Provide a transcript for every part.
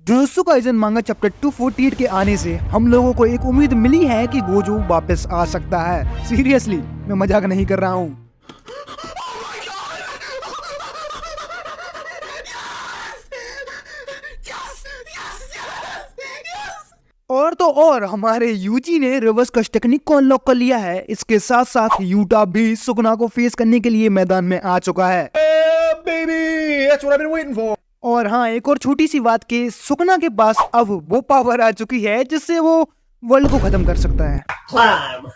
Jujutsu Kaisen मांगा chapter 248 के आने से हम लोगों को एक उम्मीद मिली है कि गोजो वापस आ सकता है। सीरियसली मैं मजाक नहीं कर रहा हूँ। और तो और हमारे यूजी ने रिवर्स कश टेक्निक को अनलॉक कर लिया है। इसके साथ साथ यूटा भी सुकुना को फेस करने के लिए मैदान में आ चुका है। Baby, that's what I've been waiting for. और हाँ, एक और छोटी सी बात कि सुकुना के पास अब वो पावर आ चुकी है जिससे वो वर्ल्ड को खत्म कर सकता है। Climb.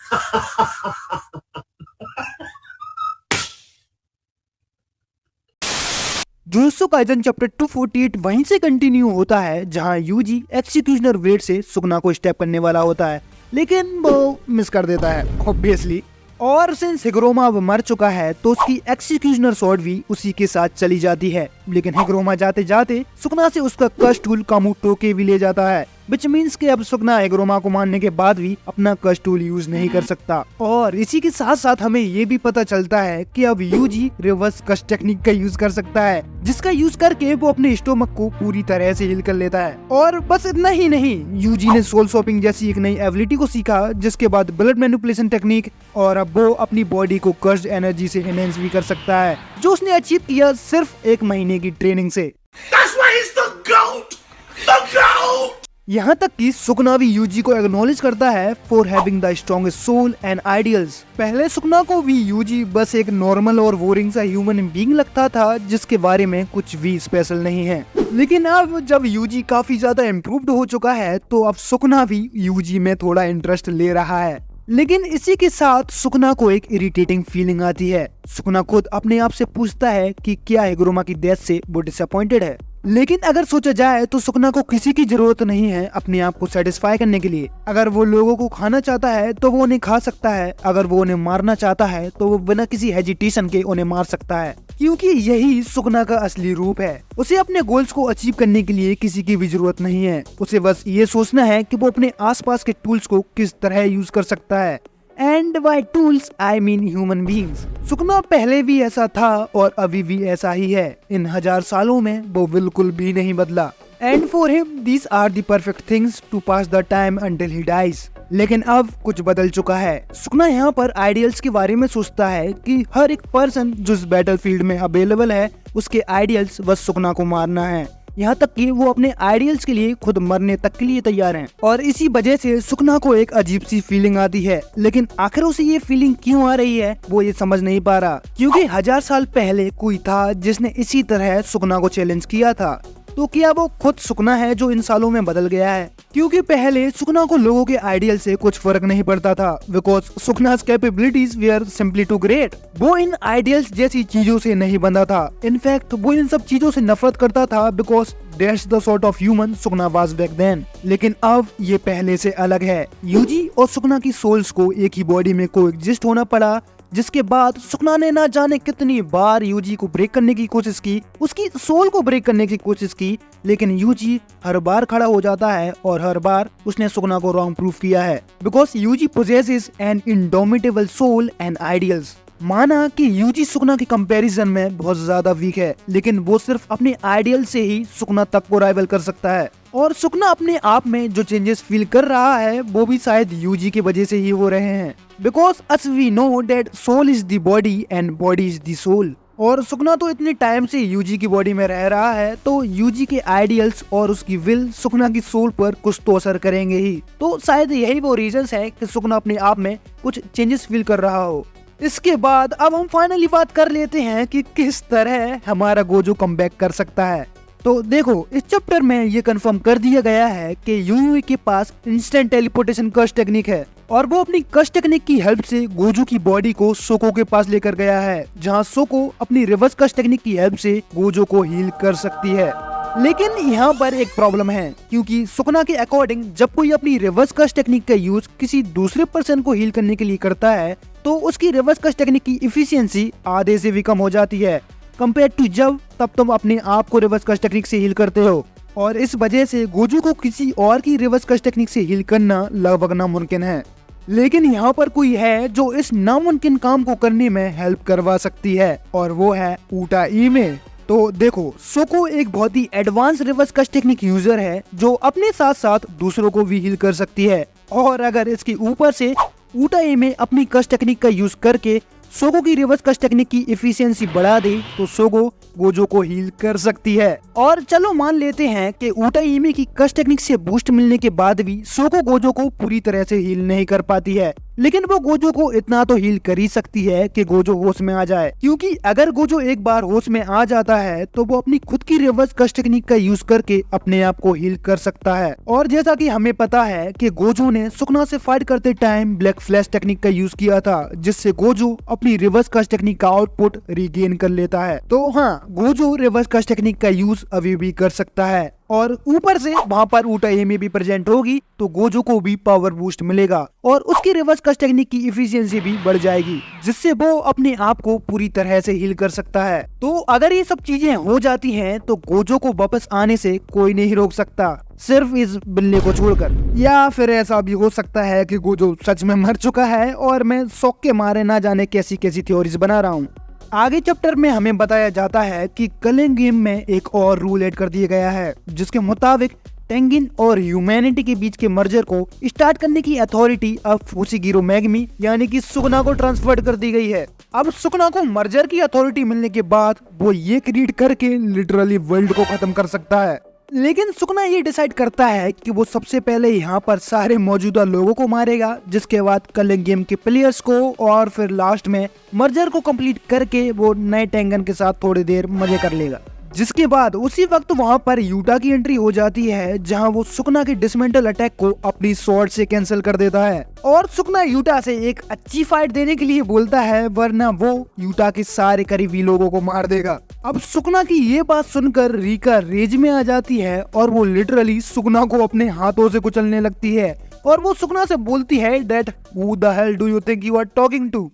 जुजुत्सु काइसेन चैप्टर 248 वहीं से कंटिन्यू होता है जहां यूजी एक्सिक्यूशनर ब्लेड से सुकुना को स्टेप करने वाला होता है, लेकिन वो मिस कर देता है ऑब्वियसली। और सिंस हिग्रोमा अब मर चुका है तो उसकी एक्सिक्यूशनर स्वॉर्ड भी उसी के साथ चली जाती है। लेकिन हिग्रोमा जाते जाते सुकुना से उसका कश टूल कामुटो के भी ले जाता है, विच मीन्स कि अब सुकुना हिग्रोमा को मारने के बाद भी अपना कश टूल यूज नहीं कर सकता। और इसी के साथ साथ हमें ये भी पता चलता है कि अब यूजी रिवर्स कश टेक्निक का यूज कर सकता है, जिसका यूज करके वो अपने स्टोमक को पूरी तरह से हील कर लेता है। और बस इतना ही नहीं, यूजी ने सोल शॉपिंग जैसी एक नई एबिलिटी को सीखा, जिसके बाद ब्लड मैनिपुलेशन टेक्निक, और अब वो अपनी बॉडी को कर्स्ड एनर्जी से एनहेंस भी कर सकता है, जो उसने अचीव किया सिर्फ 1 महीने की ट्रेनिंग से। That's why he's the GOAT. The GOAT. यहाँ तक कि सुकुना भी यूजी को एक्नॉलेज करता है for having the strongest soul and ideals. पहले सुकुना को भी यूजी बस एक नॉर्मल और बोरिंग सा ह्यूमन बीइंग लगता था जिसके बारे में कुछ भी स्पेशल नहीं है। लेकिन अब जब यूजी काफी ज्यादा इम्प्रूव्ड हो चुका है तो अब सुकुना भी यूजी में थोड़ा इंटरेस्ट ले रहा है। लेकिन इसी के साथ सुकुना को एक इरिटेटिंग फीलिंग आती है। सुकुना खुद अपने आप से पूछता है कि क्या हिग्रोमा की डेथ से वो डिसअपॉइंटेड है। लेकिन अगर सोचा जाए तो सुकुना को किसी की जरूरत नहीं है अपने आप को सेटिस्फाई करने के लिए। अगर वो लोगों को खाना चाहता है तो वो उन्हें खा सकता है, अगर वो उन्हें मारना चाहता है तो वो बिना किसी हेजिटेशन के उन्हें मार सकता है, क्योंकि यही सुकुना का असली रूप है। उसे अपने गोल्स को अचीव करने के लिए किसी की भी जरूरत नहीं है। उसे बस ये सोचना है कि वो अपने आसपास के टूल्स को किस तरह यूज कर सकता है। And by tools I mean human beings. Sukuna पहले भी ऐसा था और अभी भी ऐसा ही है। इन 1000 सालों में वो बिल्कुल भी नहीं बदला। And for him these are the perfect things to pass the time until he dies. लेकिन अब कुछ बदल चुका है। सुकुना यहाँ पर आइडियल्स के बारे में सोचता है कि हर एक पर्सन जो इस बैटलफील्ड में अवेलेबल है उसके आइडियल्स बस सुकुना को मारना है। यहाँ तक कि वो अपने आइडियल्स के लिए खुद मरने तक के लिए तैयार हैं। और इसी वजह से सुकुना को एक अजीब सी फीलिंग आती है। लेकिन आखिर उसे ये फीलिंग क्यों आ रही है वो ये समझ नहीं पा रहा, क्योंकि 1000 साल पहले कोई था जिसने इसी तरह सुकुना को चैलेंज किया था। तो क्या वो खुद सुकुना है जो इन सालों में बदल गया है? क्योंकि पहले सुकुना को लोगों के आइडियल से कुछ फर्क नहीं पड़ता था, बिकॉज सुकुना's capabilities were simply too great. वो इन आइडियल्स जैसी चीजों से नहीं बंधा था। इनफैक्ट वो इन सब चीजों से नफरत करता था, because that's the sort of human Sukuna was back then. लेकिन अब ये पहले से अलग है। यूजी और सुकुना की सोल्स को एक ही बॉडी में कोएग्जिस्ट होना पड़ा, जिसके बाद सुकुना ने ना जाने कितनी बार यूजी को ब्रेक करने की कोशिश की, उसकी सोल को ब्रेक करने की कोशिश की, लेकिन यूजी हर बार खड़ा हो जाता है और हर बार उसने सुकुना को रॉन्ग प्रूफ किया है, because Yuji possesses an indomitable soul and ideals. माना कि यूजी सुकुना के कंपैरिजन में बहुत ज्यादा वीक है, लेकिन वो सिर्फ अपने आइडियल से ही सुकुना तक को राइवल कर सकता है। और सुकुना अपने आप में जो चेंजेस फील कर रहा है वो भी शायद यूजी की वजह से ही हो रहे हैं, because as we know that soul is the body and body is the soul। और सुकुना तो इतने टाइम से यूजी की बॉडी में रह रहा है, तो यूजी के आइडियल्स और उसकी विल सुकुना की सोल पर कुछ तो असर करेंगे ही। तो शायद यही वो रीजंस है कि सुकुना अपने आप में कुछ चेंजेस फील कर रहा हो। इसके बाद अब हम फाइनली बात कर लेते हैं कि किस तरह हमारा गोजो कमबैक कर सकता है। तो देखो, इस चैप्टर में ये कंफर्म कर दिया गया है कि यूई के पास इंस्टेंट टेलीपोर्टेशन कश टेक्निक है, और वो अपनी कश टेक्निक की हेल्प से गोजो की बॉडी को सोको के पास लेकर गया है, जहां सोको अपनी रिवर्स कश टेक्निक की हेल्प से गोजो को हील कर सकती है। लेकिन यहाँ पर एक प्रॉब्लम है, क्योंकि सुकुना के अकॉर्डिंग जब कोई अपनी रिवर्स कश टेक्निक का यूज किसी दूसरे पर्सन को हील करने के लिए करता है तो उसकी रिवर्स कश टेक्निक की इफिशियंसी आधे से भी कम हो जाती है कंपेयर टू जब तब तुम अपने आप को रिवर्स कश टेक्निक से हील करते हो। और इस वजह से गोजो को किसी और की रिवर्स कश टेक्निक से हील करना लगभग नामुमकिन है। लेकिन यहाँ पर कोई है जो इस नामुमकिन काम को करने में हेल्प करवा सकती है, और वो है ऊटा ईमे। तो देखो, सोको एक बहुत ही एडवांस रिवर्स कस्ट टेक्निक यूजर है जो अपने साथ साथ दूसरों को भी हील कर सकती है। और अगर इसके ऊपर से उटा एमे अपनी कस्ट टेक्निक का यूज करके सोगो की रिवर्स कस्ट टेक्निक की एफिशिएंसी बढ़ा दे तो सोगो गोजो को हील कर सकती है। और चलो मान लेते हैं कि उटा एमे की कस्ट टेक्निक से बूस्ट मिलने के बाद भी सोगो गोजो को पूरी तरह से हील नहीं कर पाती है, लेकिन वो गोजो को इतना तो हील कर ही सकती है कि गोजो होश में आ जाए। क्योंकि अगर गोजो एक बार होश में आ जाता है तो वो अपनी खुद की रिवर्स कस्ट टेक्निक का यूज करके अपने आप को हील कर सकता है। और जैसा कि हमें पता है कि गोजो ने सुकना से फाइट करते टाइम ब्लैक फ्लैश टेक्निक का यूज किया था, जिससे गोजो अपनी रिवर्स कस्ट टेक्निक का आउटपुट रिगेन कर लेता है। तो हाँ, गोजो रिवर्स कस्ट टेक्निक का यूज अभी भी कर सकता है और ऊपर से वहाँ पर उटा एमे भी प्रेजेंट होगी तो गोजो को भी पावर बूस्ट मिलेगा और उसकी रिवर्स कस्ट टेक्निक की एफिशिएंसी भी बढ़ जाएगी, जिससे वो अपने आप को पूरी तरह से हील कर सकता है। तो अगर ये सब चीजें हो जाती हैं तो गोजो को वापस आने से कोई नहीं रोक सकता, सिर्फ इस बिल्ले को छोड़कर। या फिर ऐसा भी हो सकता है कि गोजो सच में मर चुका है और मैं शौक के मारे ना जाने कैसी कैसी थ्योरीज बना रहा हूँ। आगे चैप्टर में हमें बताया जाता है कि कलिंग गेम में एक और रूल ऐड कर दिया गया है, जिसके मुताबिक टेंगिन और ह्यूमैनिटी के बीच के मर्जर को स्टार्ट करने की अथॉरिटी अब फुशिगिरो मेगमी यानी कि सुकना को ट्रांसफर कर दी गई है। अब सुकना को मर्जर की अथॉरिटी मिलने के बाद वो ये क्रिएट करके लिटरली वर्ल्ड को खत्म कर सकता है, लेकिन सुकना ये डिसाइड करता है कि वो सबसे पहले यहाँ पर सारे मौजूदा लोगों को मारेगा, जिसके बाद कलिंग गेम के प्लेयर्स को, और फिर लास्ट में मर्जर को कंप्लीट करके वो नए टेंगन के साथ थोड़ी देर मजे कर लेगा। जिसके बाद उसी वक्त वहाँ पर यूटा की एंट्री हो जाती है, जहाँ वो सुकना के डिसमेंटल अटैक को अपनी स्वॉर्ड से कैंसिल कर देता है और सुकना यूटा से एक अच्छी फाइट देने के लिए बोलता है, वरना वो यूटा के सारे करीबी लोगों को मार देगा। अब सुकना की ये बात सुनकर रिका रेज में आ जाती है और वो लिटरली सुकना को अपने हाथों से कुचलने लगती है और वो सुकना से बोलती है that who the hell do you think you are talking to.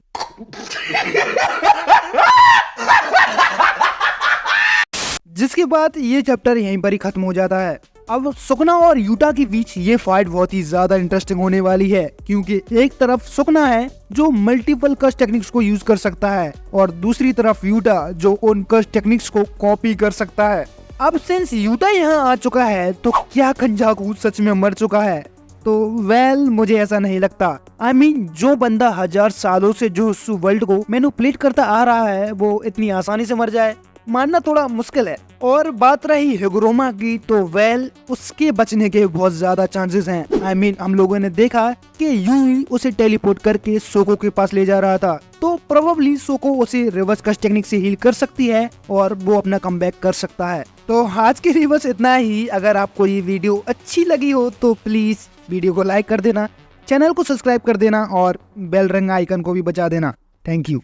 जिसके बाद ये चैप्टर यहीं पर ही खत्म हो जाता है। अब सुकना और यूटा के बीच ये फाइट बहुत ही ज्यादा इंटरेस्टिंग होने वाली है, क्योंकि एक तरफ सुकना है जो मल्टीपल कस्ट टेक्निक्स को यूज कर सकता है और दूसरी तरफ यूटा जो उन कस्ट टेक्निक्स को कॉपी कर सकता है। अब सिंस यूटा यहाँ आ चुका है तो क्या खंजाकू सच में मर चुका है? तो मुझे ऐसा नहीं लगता। I mean, जो बंदा 1000 सालों से जो वर्ल्ड को मैनिपुलेट करता आ रहा है वो इतनी आसानी से मर जाए, मानना थोड़ा मुश्किल है। और बात रही हिगुरोमा की तो उसके बचने के बहुत ज्यादा चांसेस हैं। I mean, हम लोगों ने देखा कि यूई उसे टेलीपोर्ट करके सोको के पास ले जा रहा था, तो प्रोबेबली सोको उसे रिवर्स कस्ट टेक्निक से हील कर सकती है और वो अपना कमबैक कर सकता है। तो आज के लिए बस इतना ही। अगर आपको ये वीडियो अच्छी लगी हो तो प्लीज वीडियो को लाइक कर देना, चैनल को सब्सक्राइब कर देना और बेल रंग आइकन को भी बजा देना। Thank you.